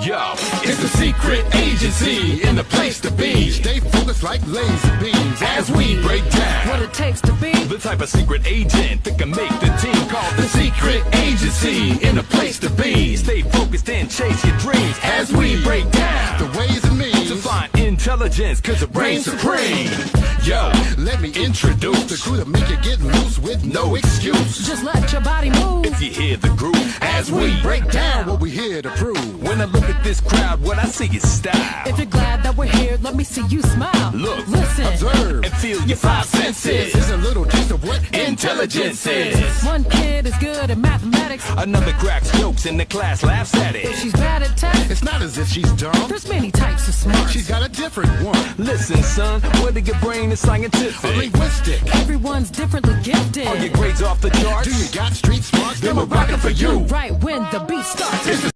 Yo, it's the secret agency in the place to be. Stay focused like laser beams As we break down What it takes to be the type of secret agent that can make the team called the secret agency in the place to be. Stay focused and chase your dreams as we break down the ways and means to find intelligence, cause it reigns supreme. Yo, let me introduce the crew that make you get loose with no excuse. Just let your body move. if you hear the groove as we break down. What we here to prove. When I look at this crowd, what I see is style. If you're glad that we're here, let me see you smile. Look, listen, Observe and feel your five senses. Here's a little taste of what Intelligence is. One kid is good at mathematics. Another cracks jokes and the class laughs at If it. she's bad at tech, It's not as if she's dumb. there's many types of smarts. She's got a different one. Listen, son, whether your brain is A scientific, linguistic. Everyone's differently gifted. or your grades off the charts, Do you got street smarts? then we're rocking for you. Right when the beat starts. It's the